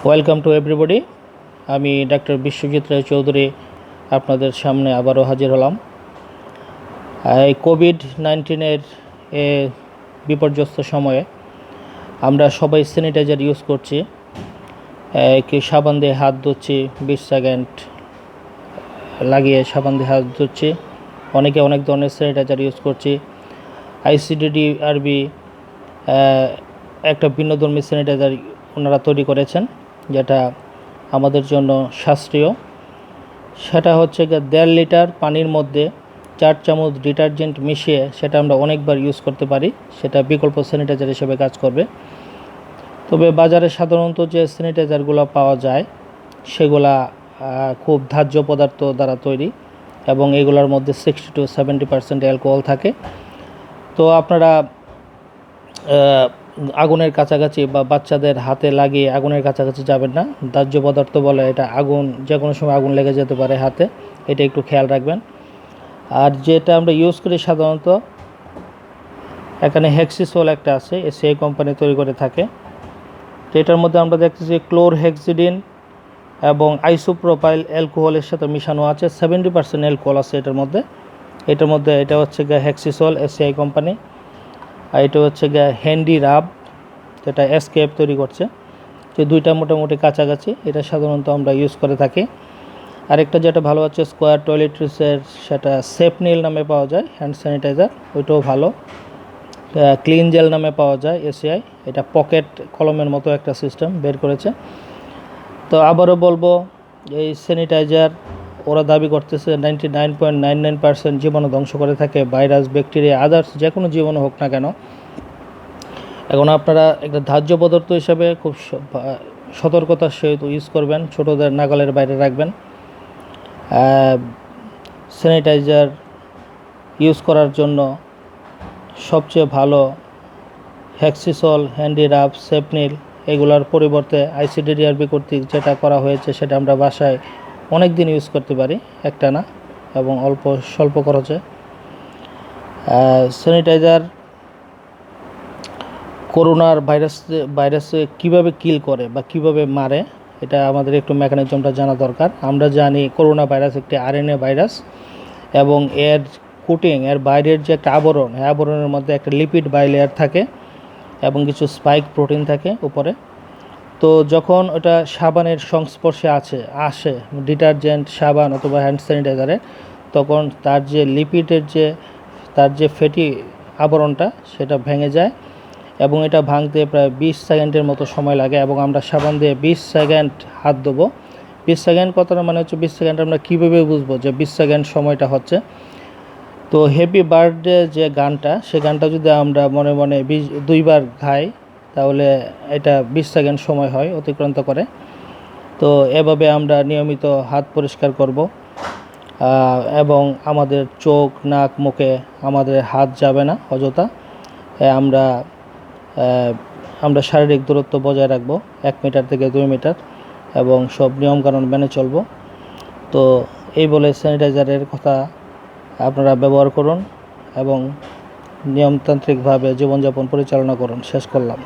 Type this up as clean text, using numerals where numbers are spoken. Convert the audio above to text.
Welcome to everybody. আমি doctor Biswajit রায় চৌধুরী আপনাদের সামনে আবারও হাজির হলাম। এই কোভিড-19 বিপর্যস্ত সময়ে আমরা সবাই স্যানিটাইজার ইউজ করছি। কি সাবান দিয়ে হাত ধুচ্ছি, 20 সেকেন্ড লাগিয়ে সাবান দিয়ে হাত ধুচ্ছি। অনেকে অনেক ধরনের স্যানিটাইজার ইউজ করছি। আইসিডিডিআরবি একটা ভিন্নধর্মী স্যানিটাইজার ওনারা তৈরি করেছেন, যেটা আমাদের জন্য সাশ্রয়ী। সেটা হচ্ছে 1.5 লিটার পানির মধ্যে 4 চামচ ডিটারজেন্ট মিশিয়ে সেটা আমরা অনেকবার ইউজ করতে পারি। সেটা বিকল্প স্যানিটাইজার হিসেবে কাজ করবে। তবে বাজারে সাধারণত যে স্যানিটাইজারগুলো পাওয়া যায় সেগুলা খুব ধার্য পদার্থ দ্বারা তৈরি এবং এগুলোর মধ্যে 60 to 70% অ্যালকোহল থাকে। তো আপনারা আগুনের কাছাকাছি বা বাচ্চাদের হাতে লাগিয়ে আগুনের কাছাকাছি যাবেন না। দাহ্য পদার্থ বলে এটা, আগুন যে কোনো সময় আগুন লেগে যেতে পারে হাতে, এটা একটু খেয়াল রাখবেন। আর যেটা আমরা ইউজ করি সাধারণত, এখানে হেক্সিসোল একটা আছে, সেই কোম্পানি তৈরি করে থাকে। তো এটার মধ্যে আমরা দেখতেছি ক্লোরহেক্সিডিন এবং আইসোপ্রোপাইল অ্যালকোহলের সাথে মিশানো আছে। 70% অ্যালকোহল আছে এটার মধ্যে। এটা হচ্ছে হেক্সিসল, এসিআই কোম্পানি। আর এটা হচ্ছে হ্যান্ডিরাব, যেটা এসকেএফ তৈরি করছে। তো দুইটা মোটামুটি কাছাকাছি, এটা সাধারণত আমরা ইউজ করে থাকি। আরেকটা যেটা ভালো হচ্ছে স্কোয়ার টয়লেট্রিসের, সেটা সেপনিল নামে পাওয়া যায় হ্যান্ড স্যানিটাইজার, ওইটাও ভালো। ক্লিনজেল নামে পাওয়া যায় এসিআই, এটা পকেট কলমের মতো একটা সিস্টেম বের করেছে। তো আবারও বলবো, এই স্যানিটাইজার ওরা দাবি করতেছে 99.99% জীবাণু ধ্বংস করে থাকে, ভাইরাস, ব্যাকটেরিয়া, আদার্স যে কোনো জীবাণু হোক না কেন। এখন আপনারা একটা ধার্য পদার্থ হিসাবে খুব সতর্কতার সহিত ইউজ করবেন, ছোটোদের নাগালের বাইরে রাখবেন। স্যানিটাইজার ইউজ করার জন্য সবচেয়ে ভালো হেক্সিসল, হ্যান্ডিরাব, সেপনিল, এগুলোর পরিবর্তে আইসিডিডিআরবি কর্তৃক যেটা করা হয়েছে সেটা আমরা বাসায় অনেক দিন ইউজ করতে পারি একটানা এবং স্বল্প খরচে। স্যানিটাইজার করোনার ভাইরাসে কীভাবে কিল করে বা কীভাবে মারে, এটা আমাদের একটু মেকানিজমটা জানা দরকার। আমরা জানি করোনা ভাইরাস একটি আরএনএ ভাইরাস এবং এর কোটিং, এর বাইরের যে একটা আবরণ, এই আবরণের মধ্যে একটা লিপিড বাইলেয়ার থাকে এবং কিছু স্পাইক প্রোটিন থাকে উপরে। তো যখন ওটা সাবানের সংস্পর্শে আসে ডিটারজেন্ট, সাবান অথবা হ্যান্ড স্যানিটাইজারে, তখন তার যে লিপিডের তার যে ফ্যাটি আবরণটা সেটা ভেঙে যায় এবং এটা ভাঙতে প্রায় 20 সেকেন্ডের মতো সময় লাগে। এবং আমরা সাবান দিয়ে 20 সেকেন্ড হাত দেবো। 20 সেকেন্ড কথাটা মানে হচ্ছে 20 সেকেন্ড আমরা কীভাবে বুঝবো যে 20 সেকেন্ড সময়টা হচ্ছে। তো হ্যাপি বার্থডে যে গানটা, সে গানটা যদি আমরা মনে মনে 2বার গাই, তাহলে এটা 20 সেকেন্ড সময় হয় অতিক্রান্ত করে। তো এভাবে আমরা নিয়মিত হাত পরিষ্কার করব এবং আমাদের চোখ, নাক, মুখে আমাদের হাত যাবে না অযথা। আমরা শারীরিক দূরত্ব বজায় রাখব 1 মিটার থেকে 2 মিটার এবং সব নিয়মকানুন মেনে চলব। তো এই বলে স্যানিটাইজারের কথা আপনারা ব্যবহার করুন এবং নিয়মতান্ত্রিকভাবে জীবনযাপন পরিচালনা করুন। শেষ করলাম।